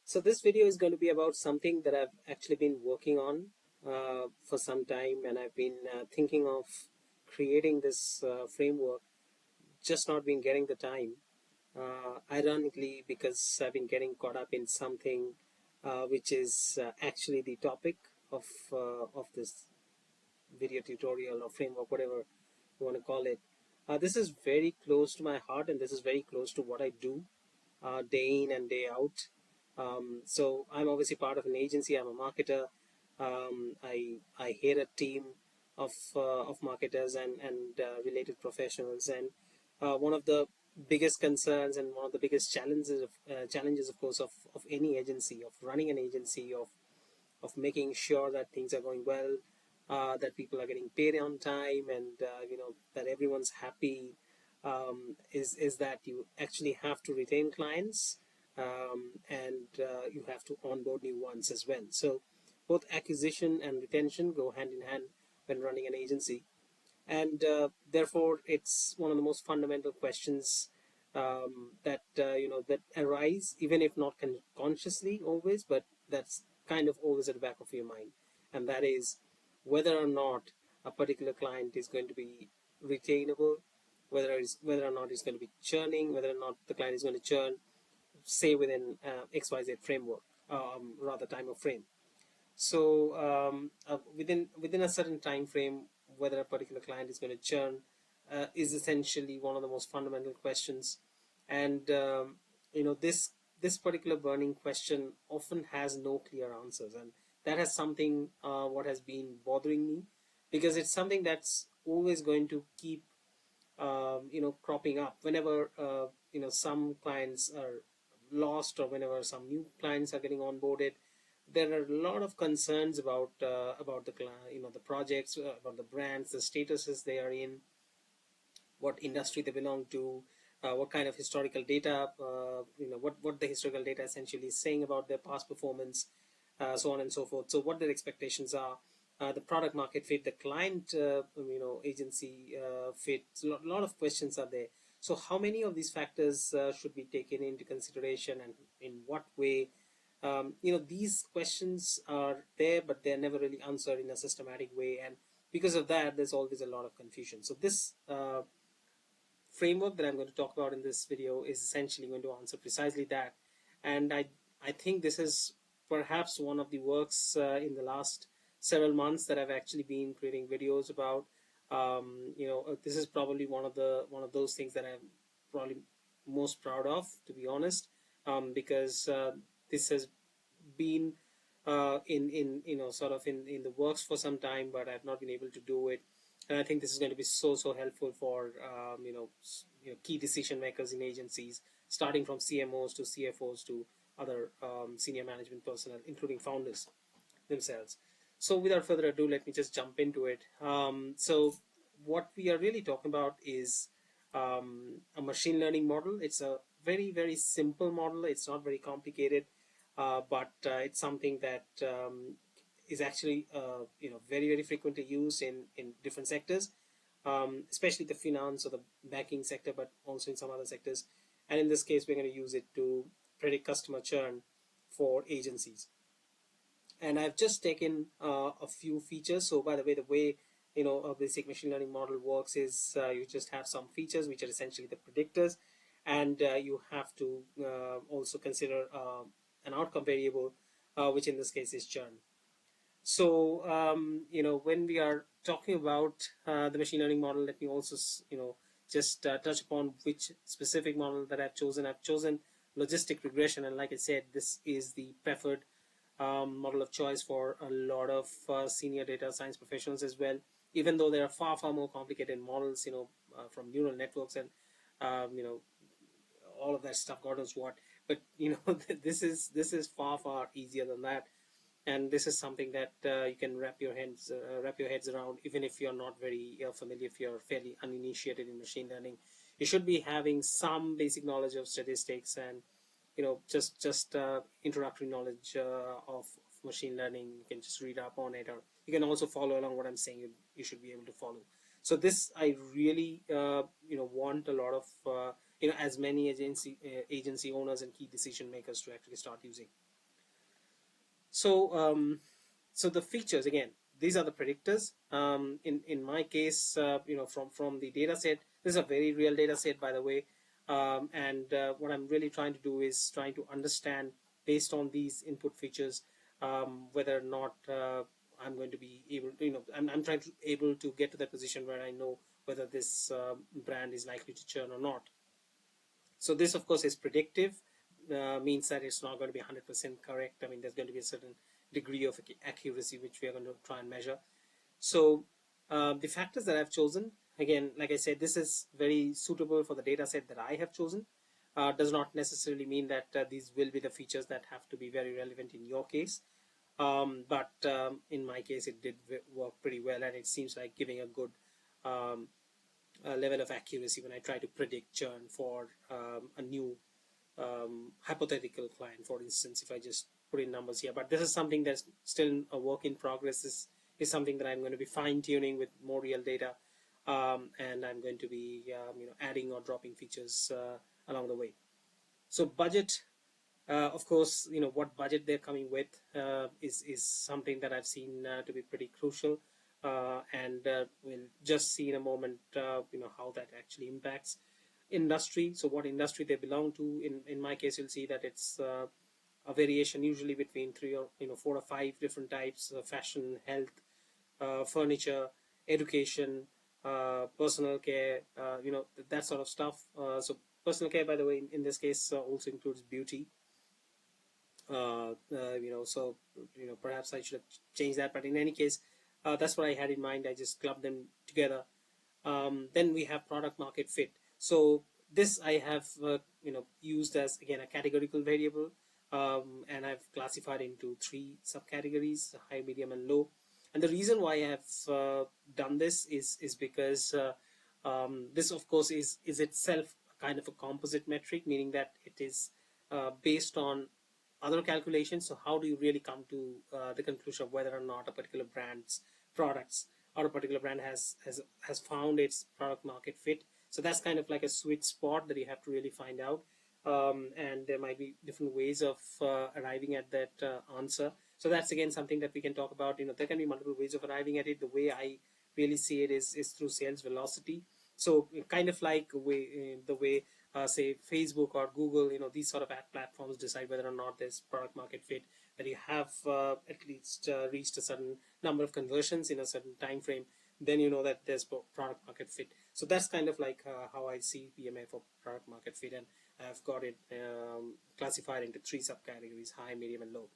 So this video is going to be about something that I've actually been working on for some time, and I've been thinking of creating this framework, just not been getting the time. Ironically, because I've been getting caught up in something which is actually the topic of this video tutorial or framework, whatever you want to call it. This is very close to my heart, and this is very close to what I do day in and day out. So I'm obviously part of an agency. I'm a marketer. I head a team of marketers and related professionals. And one of the biggest concerns and one of the biggest challenges, of course, of any agency, of running an agency, of making sure that things are going well, that people are getting paid on time, and that everyone's happy. Is that you actually have to retain clients, and you have to onboard new ones as well. So both acquisition and retention go hand in hand when running an agency, and therefore it's one of the most fundamental questions that arise, even if not consciously always, but that's kind of always at the back of your mind, and that is whether or not a particular client is going to be retainable, whether or not it's going to be churning, whether or not the client is going to churn, say within XYZ framework, rather time of frame. So within a certain time frame, whether a particular client is going to churn is essentially one of the most fundamental questions, and this particular burning question often has no clear answers, and that has something what has been bothering me, because it's something that's always going to keep cropping up whenever some clients are lost, or whenever some new clients are getting onboarded. There are a lot of concerns about the projects, about the brands, the statuses they are in, what industry they belong to, what kind of historical data, what the historical data essentially is saying about their past performance, so on and so forth. So what their expectations are, the product market fit, the client, agency fit. A lot of questions are there. So how many of these factors should be taken into consideration, and in what way? These questions are there, but they're never really answered in a systematic way, and because of that, there's always a lot of confusion. So this framework that I'm going to talk about in this video is essentially going to answer precisely that. And I think this is perhaps one of the works in the last several months that I've actually been creating videos about. This is probably one of those things that I'm probably most proud of, to be honest, because this has been in sort of in the works for some time, but I've not been able to do it. And I think this is going to be so helpful for key decision makers in agencies, starting from CMOs to CFOs to other senior management personnel, including founders themselves. So without further ado, let me just jump into it. So what we are really talking about is a machine learning model. It's a very simple model. It's not very complicated, but it's something that is actually very frequently used in different sectors, especially the finance or the banking sector, but also in some other sectors. And in this case, we're going to use it to predict customer churn for agencies. And I've just taken a few features. So by the way a basic machine learning model works is you just have some features which are essentially the predictors, and you have to also consider an outcome variable, which in this case is churn. So when we are talking about the machine learning model, let me also just touch upon which specific model that I've chosen. I've chosen logistic regression, and like I said, this is the preferred model of choice for a lot of senior data science professionals as well, even though there are far more complicated models, from neural networks and all of that stuff, God knows what. But this is far easier than that, and this is something that you can wrap your heads around, even if you're not very familiar, if you're fairly uninitiated in machine learning. You should be having some basic knowledge of statistics, and just introductory knowledge of machine learning. You can just read up on it, or you can also follow along what I'm saying. You should be able to follow. So this I really want a lot of as many agency owners and key decision makers to actually start using. So the features, again, these are the predictors. In my case, from the data set, this is a very real data set, by the way. And what I'm really trying to do is trying to understand, based on these input features, whether or not I'm going to be able to, I'm trying to able to get to that position where I know whether this brand is likely to churn or not. So this, of course, is predictive, means that it's not going to be 100% correct. I mean, there's going to be a certain degree of accuracy which we are going to try and measure. So the factors that I've chosen, again, like I said, this is very suitable for the data set that I have chosen. Does not necessarily mean that these will be the features that have to be very relevant in your case. But in my case, it did work pretty well, and it seems like giving a good um, level of accuracy when I try to predict churn for a new hypothetical client, for instance, if I just put in numbers here. But this is something that's still a work in progress. This is something that I'm going to be fine-tuning with more real data, and I'm going to be adding or dropping features along the way. So budget, of course, what budget they're coming with is something that I've seen to be pretty crucial, and we'll just see in a moment, how that actually impacts industry. So what industry they belong to. In my case, you'll see that it's a variation usually between three or 4 or 5 different types: fashion, health, furniture, education, personal care, that sort of stuff. So personal care, by the way, in this case, also includes beauty. So perhaps I should have changed that, but in any case, that's what I had in mind. I just clubbed them together. Then we have product market fit. So this I have used as, again, a categorical variable, and I've classified into 3 subcategories: high, medium, and low. And the reason why I have done this is because this, of course, is itself a kind of a composite metric, meaning that it is based on other calculations. So how do you really come to the conclusion of whether or not a particular brand's products or a particular brand has found its product market fit? So that's kind of like a sweet spot that you have to really find out. And there might be different ways of arriving at that answer. So that's, again, something that we can talk about. There can be multiple ways of arriving at it. The way I really see it is through sales velocity. So kind of like the way say Facebook or Google, these sort of ad platforms decide whether or not there's product market fit, that you have at least reached a certain number of conversions in a certain time frame, then you know that there's product market fit. So that's kind of like how I see PMA for product market fit, and I've got it classified into 3 subcategories: high, medium, and low.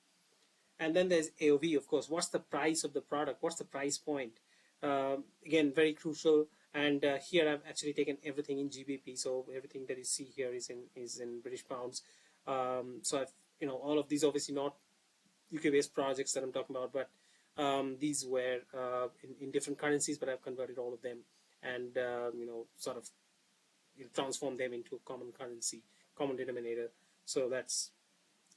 And then there's AOV, of course. What's the price of the product? What's the price point? Again, very crucial. And here I've actually taken everything in GBP. So everything that you see here is in British pounds. So I've, all of these, obviously not UK-based projects that I'm talking about, but these were in different currencies, but I've converted all of them and sort of transformed them into a common currency, common denominator. So that's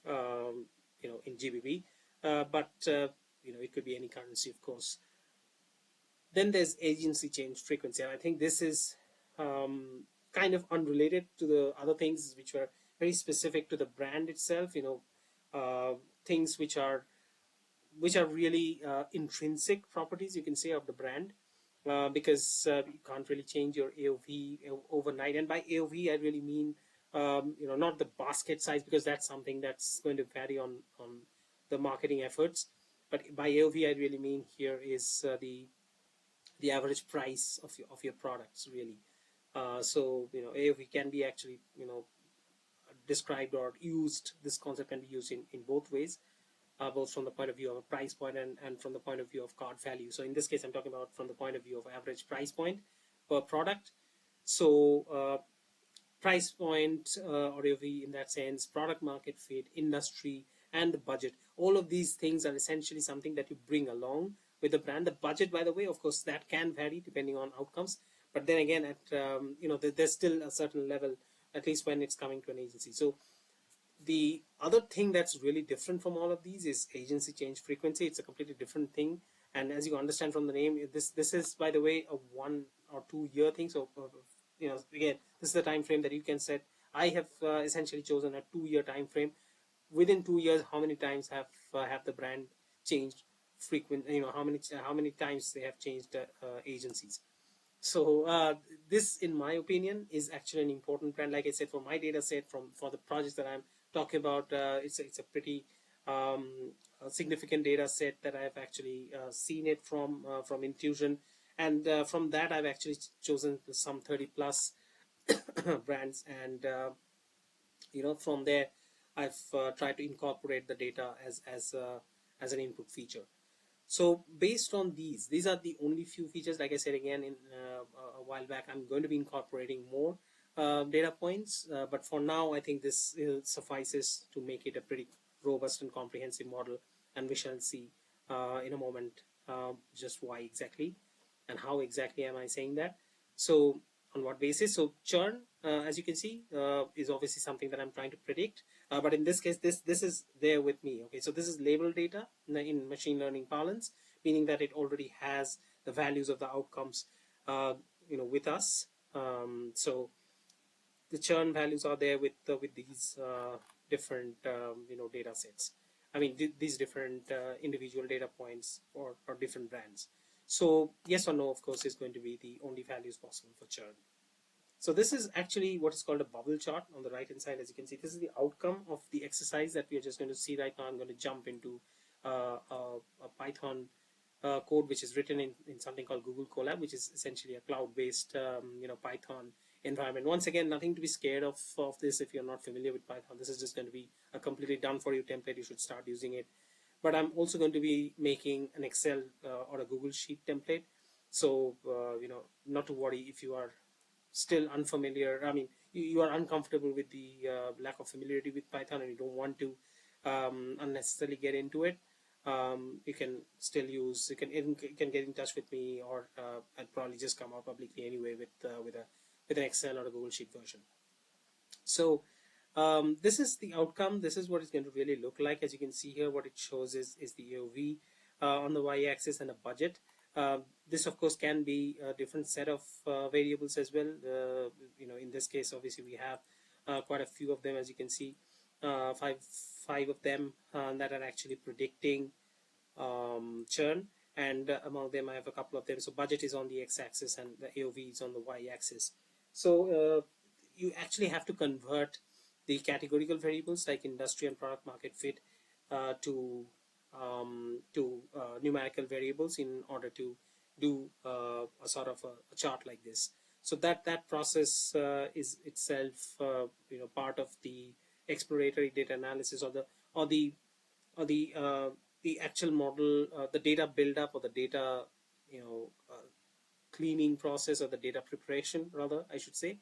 in GBP, but it could be any currency, of course. Then there's agency change frequency, and I think this is kind of unrelated to the other things which were very specific to the brand itself. Things which are really intrinsic properties, you can say, of the brand, because you can't really change your AOV overnight. And by AOV, I really mean not the basket size, because that's something that's going to vary on the marketing efforts. But by AOV, I really mean here is the average price of your products, really. So AOV can be actually described or used. This concept can be used in both ways, both from the point of view of a price point and from the point of view of cart value. So in this case, I'm talking about from the point of view of average price point per product. So price point, or AOV in that sense, product market fit, industry, and the budget. All of these things are essentially something that you bring along with the brand. The budget, by the way, of course, that can vary depending on outcomes. But then again, at there's still a certain level, at least when it's coming to an agency. So the other thing that's really different from all of these is agency change frequency. It's a completely different thing. And as you understand from the name, this is, by the way, a 1 or 2 year thing. So again, this is the time frame that you can set. I have essentially chosen a 2 year time frame, within 2 years, how many times have the brand changed frequent, how many times they have changed agencies. So this, in my opinion, is actually an important brand. Like I said, for my data set, for the projects that I'm talking about, it's a pretty um, significant data set that I've actually seen it from Intuition, and from that I've actually chosen some 30 plus brands, and from there I've tried to incorporate the data as an input feature. So based on these are the only few features. Like I said again in a while back, I'm going to be incorporating more data points, but for now I think this suffices to make it a pretty robust and comprehensive model, and we shall see in a moment just why exactly and how exactly am I saying that. So on what basis? So churn, as you can see, is obviously something that I'm trying to predict. But in this case, this is there with me. Okay, so this is label data in machine learning parlance, meaning that it already has the values of the outcomes, with us. So the churn values are there with these different data sets. I mean these different individual data points or different brands. So yes or no, of course, is going to be the only values possible for churn. So this is actually what is called a bubble chart on the right hand side. As you can see, this is the outcome of the exercise that we are just going to see right now. I'm going to jump into a Python code which is written in something called Google Colab, which is essentially a cloud-based Python environment. Once again, nothing to be scared of this if you're not familiar with Python. This is just going to be a completely done for you template. You should start using it. But I'm also going to be making an Excel or a Google Sheet template. So not to worry if you are still unfamiliar. I mean, you are uncomfortable with the lack of familiarity with Python, and you don't want to unnecessarily get into it. You can still use. You can get in touch with me, or I'll probably just come out publicly anyway with an Excel or a Google Sheet version. So this is the outcome. This is what it's going to really look like. As you can see here, what it shows is the AOV on the y-axis and a budget. This, of course, can be a different set of variables as well. In this case, obviously, we have quite a few of them. As you can see, five of them that are actually predicting churn, and among them I have a couple of them. So budget is on the x-axis and the AOV is on the y-axis. So you actually have to convert the categorical variables like industry and product market fit to numerical variables in order to do a sort of a chart like this. So that process is itself part of the exploratory data analysis, or the actual model, the data build up, or the data you know uh, cleaning process, or the data preparation rather I should say,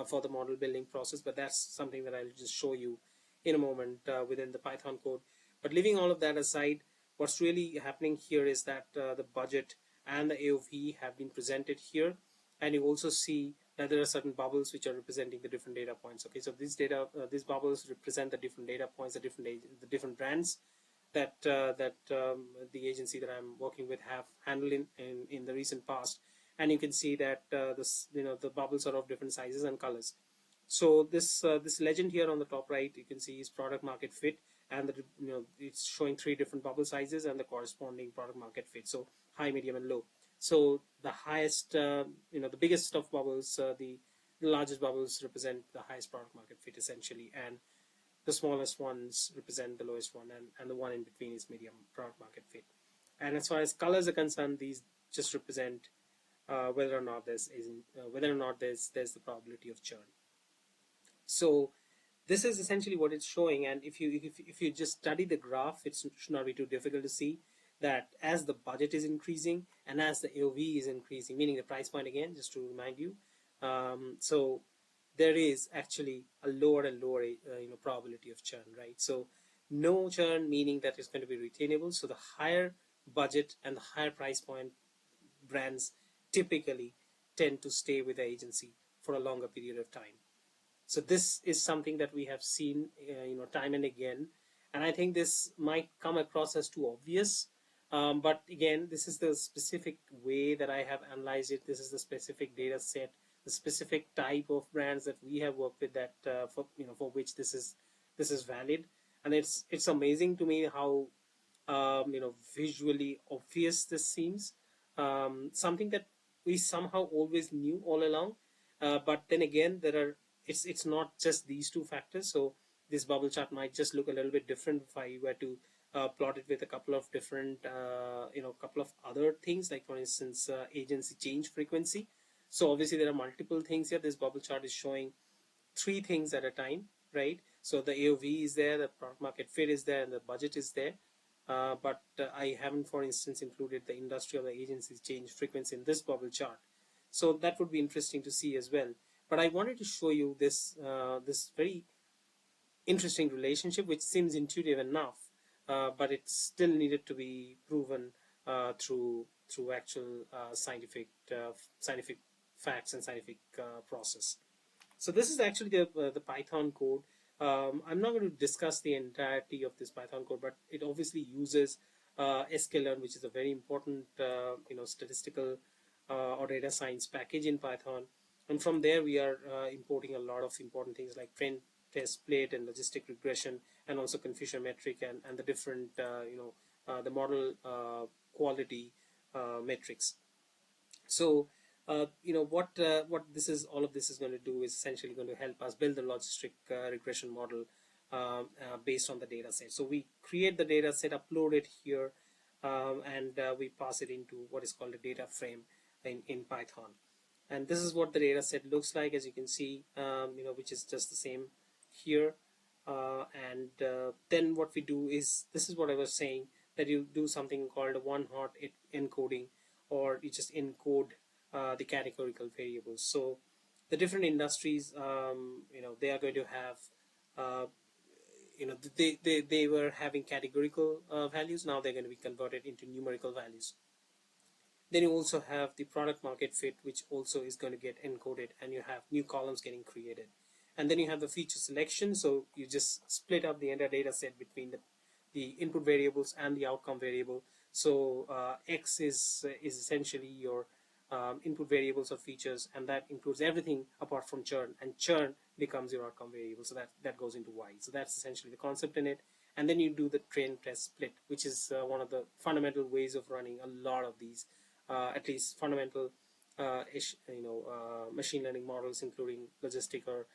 for the model building process. But that's something that I'll just show you in a moment within the Python code. But leaving all of that aside, what's really happening here is that the budget and the AOV have been presented here, and you also see that there are certain bubbles which are representing the different data points. Okay, so these bubbles represent the different data points, the different brands that the agency that I'm working with have handled in the recent past. And you can see that the bubbles are of different sizes and colors. So this legend here on the top right, you can see is product market fit, and it's showing three different bubble sizes and the corresponding product market fit. So high, medium, and low. So the highest, the biggest of bubbles, the largest bubbles represent the highest product market fit essentially, and the smallest ones represent the lowest one, and the one in between is medium product market fit. And as far as colors are concerned, these just represent whether or not there's the probability of churn. So this is essentially what it's showing. And if you just study the graph, it should not be too difficult to see that as the budget is increasing and as the AOV is increasing, meaning the price point again, just to remind you, so there is actually a lower and lower probability of churn, right? So no churn, meaning that it's going to be retainable. So the higher budget and the higher price point brands typically tend to stay with the agency for a longer period of time. So this is something that we have seen time and again, and I think this might come across as too obvious, but again, this is the specific way that I have analyzed it. This is the specific data set, the specific type of brands that we have worked with, that for which this is valid. And it's amazing to me how visually obvious this seems. Something that we somehow always knew all along. But then again, it's not just these two factors. So this bubble chart might just look a little bit different if I were to plot it with a couple of different, couple of other things, like for instance, agency change frequency. So obviously there are multiple things here. This bubble chart is showing three things at a time, right? So the AOV is there, the product market fit is there, and the budget is there. But I haven't, for instance, included the industry or the agency's change frequency in this bubble chart. So that would be interesting to see as well. But I wanted to show you this very interesting relationship, which seems intuitive enough, but it still needed to be proven through actual scientific facts and scientific process. So this is actually the Python code. I'm not going to discuss the entirety of this Python code, but it obviously uses sklearn, which is a very important statistical or data science package in Python. And from there, we are importing a lot of important things like trend, test, split, and logistic regression, and also confusion metric, and the different the model quality metrics. So what this is, all of this is going to do is essentially going to help us build the logistic regression model based on the data set. So we create the data set, upload it here, and we pass it into what is called a data frame in Python. And this is what the data set looks like, as you can see, which is just the same here. And then what we do is, this is what I was saying, that you do something called a one-hot encoding, or you just encode the categorical variables. So the different industries, they are going to have, they were having categorical values. Now they're going to be converted into numerical values. Then you also have the product market fit, which also is going to get encoded, and you have new columns getting created. And then you have the feature selection. So you just split up the entire data set between the input variables and the outcome variable. So X is essentially your input variables or features, and that includes everything apart from churn, and churn becomes your outcome variable. So that goes into Y. So that's essentially the concept in it. And then you do the train, test, split, which is one of the fundamental ways of running a lot of these, at least fundamental machine learning models, including logistic or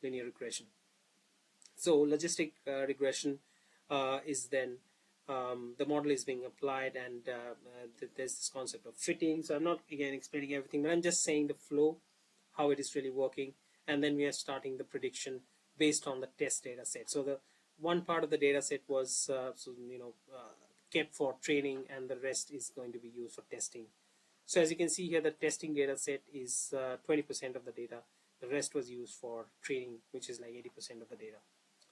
linear regression. So logistic regression is then the model is being applied, and there's this concept of fitting. So I'm not again explaining everything, but I'm just saying the flow, how it is really working, and then we are starting the prediction based on the test data set. So the one part of the data set was kept for training, and the rest is going to be used for testing. So as you can see here, the testing data set is 20% of the data. The rest was used for training, which is like 80% of the data.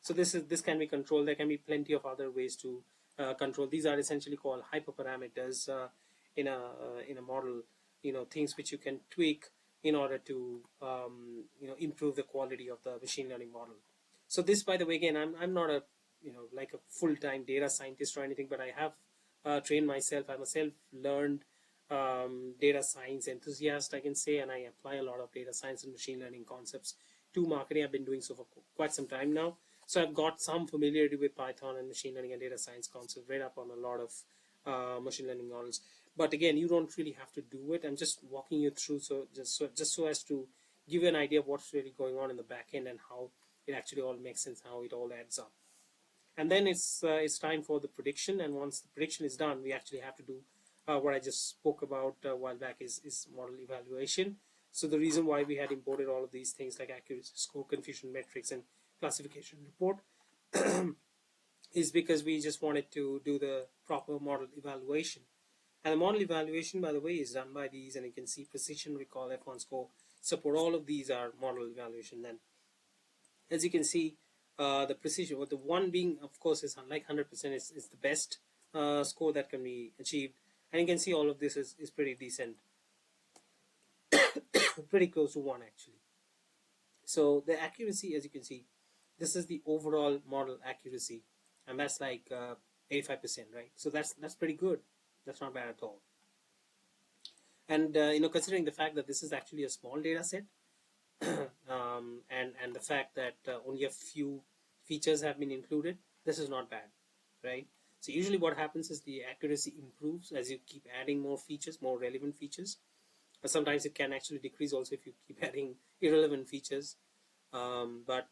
So this can be controlled. There can be plenty of other ways to control. These are essentially called hyperparameters in a model. Things which you can tweak in order to improve the quality of the machine learning model. So this, by the way, again, I'm not a like a full-time data scientist or anything, but I have trained myself. I'm a self-learned data science enthusiast, I can say, and I apply a lot of data science and machine learning concepts to marketing. I've been doing so for quite some time now. So I've got some familiarity with Python and machine learning and data science concepts, read up on a lot of machine learning models. But again, you don't really have to do it. I'm just walking you through, just so as to give you an idea of what's really going on in the back end and how it actually all makes sense, how it all adds up. And then it's time for the prediction. And once the prediction is done, we actually have to do what I just spoke about a while back is model evaluation. So the reason why we had imported all of these things like accuracy score, confusion metrics, and classification report is because we just wanted to do the proper model evaluation. And the model evaluation, by the way, is done by these, and you can see precision, recall, F1 score, support. All of these are model evaluation. Then, as you can see, the precision, with the one being, of course, is like 100% is the best score that can be achieved. And you can see all of this is pretty decent, pretty close to 1 actually. So the accuracy, as you can see, this is the overall model accuracy, and that's like 85%, right? So that's pretty good. That's not bad at all. And considering the fact that this is actually a small data set, and the fact that only a few features have been included, this is not bad, right? So usually what happens is the accuracy improves as you keep adding more features, more relevant features. But sometimes it can actually decrease also if you keep adding irrelevant features. But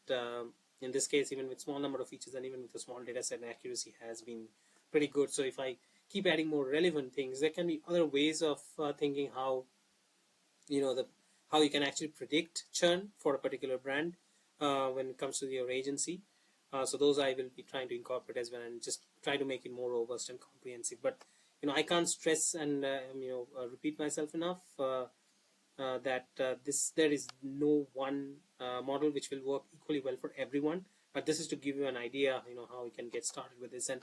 in this case, even with small number of features and even with a small data set, accuracy has been pretty good. So if I keep adding more relevant things, there can be other ways of thinking how the how you can actually predict churn for a particular brand when it comes to your agency. So those I will be trying to incorporate as well, and just try to make it more robust and comprehensive. But I can't stress and repeat myself enough that there is no one model which will work equally well for everyone. But this is to give you an idea, how we can get started with this. And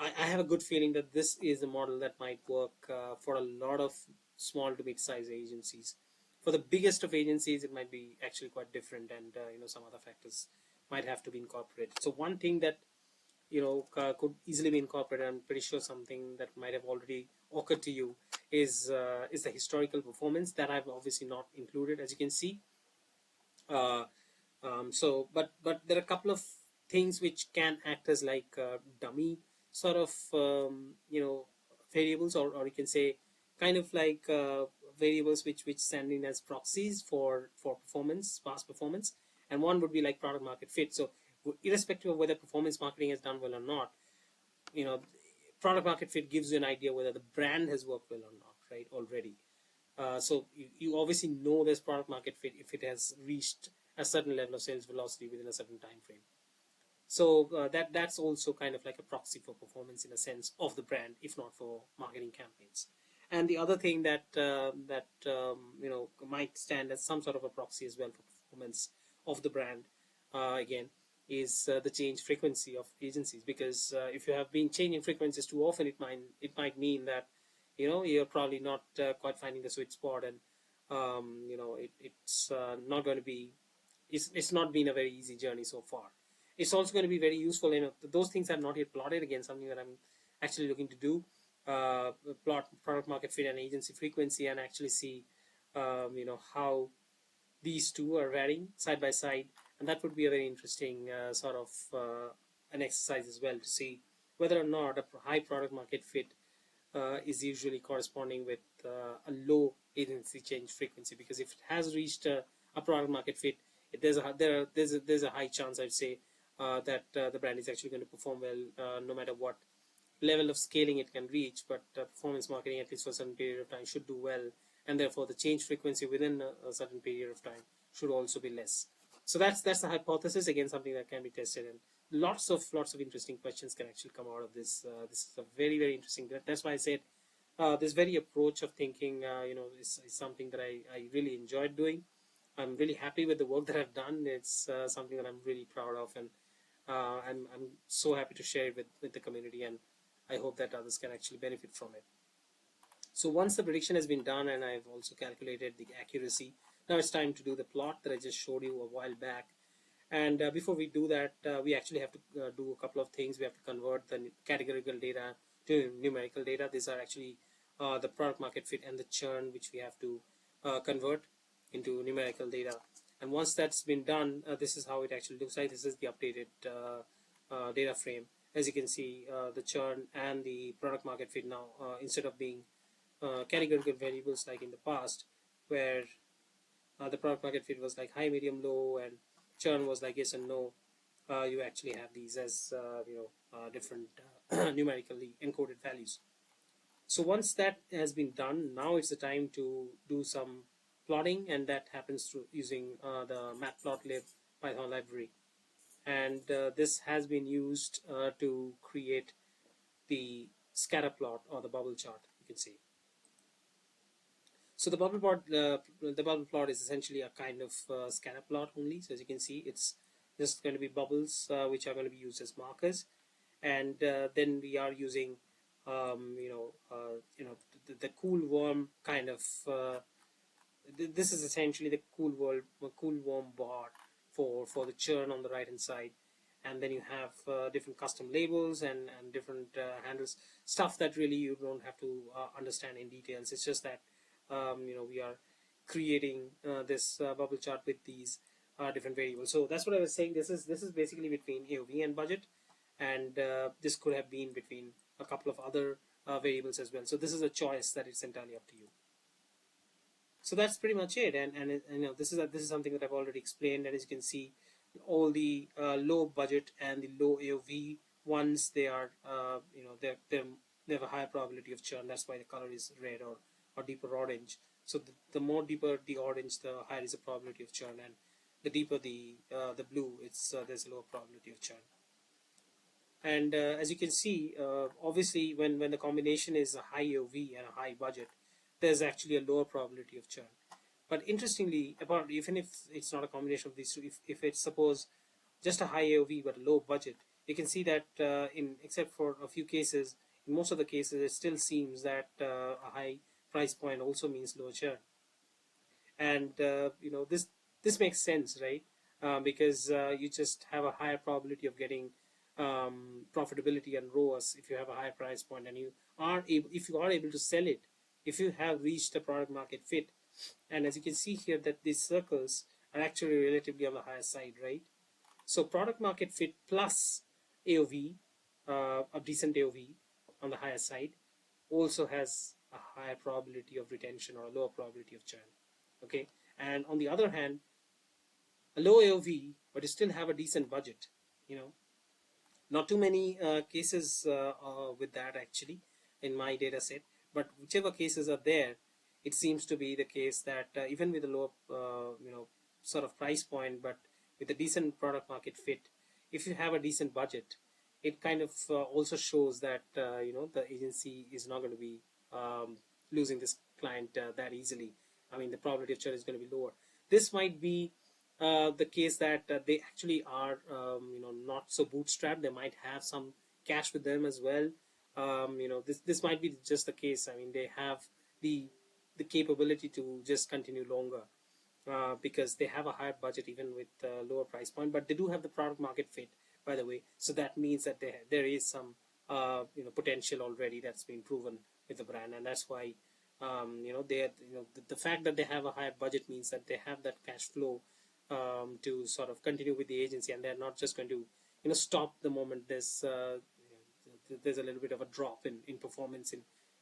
I have a good feeling that this is a model that might work for a lot of small to mid-sized agencies. For the biggest of agencies, it might be actually quite different, and some other factors might have to be incorporated. So one thing that could easily be incorporated, I'm pretty sure something that might have already occurred to you is the historical performance that I've obviously not included, as you can see. Uh, but there are a couple of things which can act as like dummy sort of variables, or you can say kind of like variables which stand in as proxies for performance, past performance. And one would be like product market fit. So irrespective of whether performance marketing has done well or not, you know product market fit gives you an idea whether the brand has worked well or not, right, already. So you obviously know there's product market fit if it has reached a certain level of sales velocity within a certain time frame. So that's also kind of like a proxy for performance in a sense of the brand, if not for marketing campaigns. And the other thing that might stand as some sort of a proxy as well for performance of the brand, again, is the change frequency of agencies. Because if you have been changing frequencies too often, it might mean that you're probably not quite finding the sweet spot, and it's not going to be it's not been a very easy journey so far. It's also going to be very useful. Those things are not yet plotted. Again, something that I'm actually looking to do, plot product market fit and agency frequency, and actually see how these two are varying side by side. And that would be a very interesting sort of an exercise as well, to see whether or not a high product market fit is usually corresponding with a low agency change frequency. Because if it has reached a product market fit, there's a high chance, I'd say, that the brand is actually going to perform well, no matter what level of scaling it can reach. But performance marketing, at least for a certain period of time, should do well, and therefore the change frequency within a certain period of time should also be less. So that's the hypothesis. Again, something that can be tested, and lots of interesting questions can actually come out of this. This is a very, very interesting. That's why I said this very approach of thinking, is something that I really enjoyed doing. I'm really happy with the work that I've done. It's something that I'm really proud of, and I'm so happy to share it with the community, and I hope that others can actually benefit from it. So once the prediction has been done, and I've also calculated the accuracy, now it's time to do the plot that I just showed you a while back. And before we do that, we actually have to do a couple of things. We have to convert the categorical data to numerical data. These are actually the product market fit and the churn, which we have to convert into numerical data. And once that's been done, this is how it actually looks like. This is the updated data frame. As you can see, the churn and the product market fit now, instead of being categorical variables like in the past, where the product market fit was like high, medium, low, and churn was like yes and no, you actually have these as different numerically encoded values. So once that has been done, now it's the time to do some plotting, and that happens through using the matplotlib Python library. And this has been used to create the scatter plot, or the bubble chart, you can see. So the bubble plot is essentially a kind of scatter plot only. So as you can see, it's just going to be bubbles which are going to be used as markers, and then we are using the cool worm kind of. This is essentially the cool worm bar for the churn on the right hand side, and then you have different custom labels and different handles, stuff that really you don't have to understand in details. It's just that we are creating this bubble chart with these different variables. So that's what I was saying. This is basically between AOV and budget, and this could have been between a couple of other variables as well. So this is a choice that it's entirely up to you. So that's pretty much it. And this is something that I've already explained. And as you can see, all the low budget and the low AOV ones, they are they have a higher probability of churn. That's why the color is red or deeper orange. So the more deeper the orange, the higher is the probability of churn, and the deeper the blue, it's there's a lower probability of churn. And as you can see, obviously, when the combination is a high AOV and a high budget, there's actually a lower probability of churn. But interestingly, even if it's not a combination of these two, if it's suppose just a high AOV but a low budget, you can see that in except for a few cases, in most of the cases, it still seems that a high price point also means lower churn. And this makes sense, right? Because you just have a higher probability of getting profitability and ROAS if you have a higher price point, and if you are able to sell it, if you have reached a product market fit. And as you can see here, that these circles are actually relatively on the higher side, right? So product market fit plus AOV, a decent AOV on the higher side, also has a higher probability of retention or a lower probability of churn. Okay, and on the other hand, a low AOV but you still have a decent budget. Not too many cases with that actually in my data set, but whichever cases are there, it seems to be the case that even with a low sort of price point, but with a decent product market fit, if you have a decent budget, it kind of also shows that the agency is not going to be losing this client that easily. I mean, the probability of churn is going to be lower. This might be the case that they actually are not so bootstrapped. They might have some cash with them as well. This might be just the case. I mean, they have the capability to just continue longer because they have a higher budget even with lower price point, but they do have the product market fit, by the way. So that means that there is some potential already that's been proven with the brand, and that's why the fact that they have a higher budget means that they have that cash flow to sort of continue with the agency, and they're not just going to stop the moment there's a little bit of a drop in performance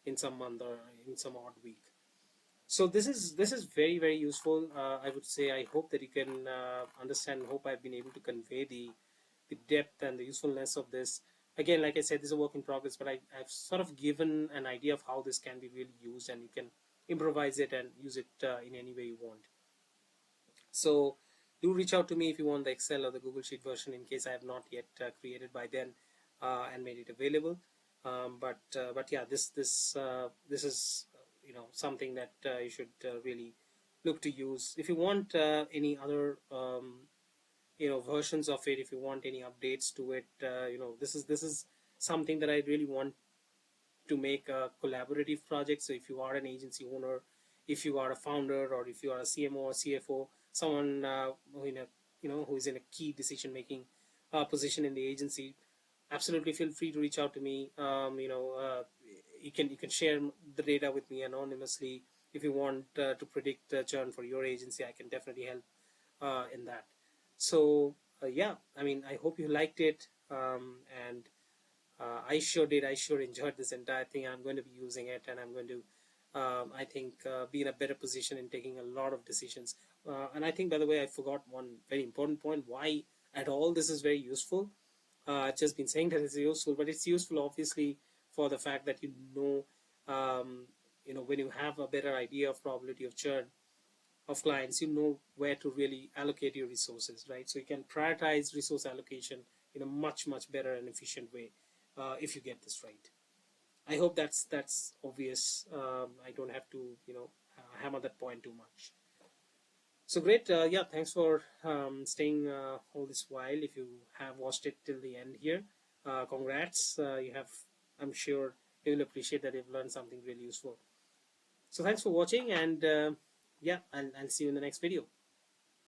in some month or in some odd week. So this is very, very useful. I would say, I hope that you can understand. Hope I've been able to convey the depth and the usefulness of this. Again, like I said, this is a work in progress, but I've sort of given an idea of how this can be really used, and you can improvise it and use it in any way you want. So do reach out to me if you want the Excel or the Google Sheet version, in case I have not yet created by then and made it available. But yeah, this is something that you should really look to use. If you want any other versions of it, if you want any updates to it, this is something that I really want to make a collaborative project. So if you are an agency owner, if you are a founder, or if you are a CMO or CFO, someone who is in a key decision making position in the agency, absolutely feel free to reach out to me. You can share the data with me anonymously. If you want to predict churn for your agency, I can definitely help in that. So yeah, I mean, I hope you liked it, and I sure did. I sure enjoyed this entire thing. I'm going to be using it, and I'm going to I think be in a better position in taking a lot of decisions. And I think, by the way, I forgot one very important point. Why at all this is very useful. I've just been saying that it's useful, but it's useful obviously for the fact that when you have a better idea of probability of churn of clients, you know where to really allocate your resources, right? So you can prioritize resource allocation in a much better and efficient way if you get this right. I hope that's obvious. I don't have to hammer that point too much. So great. Yeah, thanks for staying all this while. If you have watched it till the end here, congrats. I'm sure you will appreciate that you've learned something really useful. So thanks for watching, and yeah, I'll see you in the next video.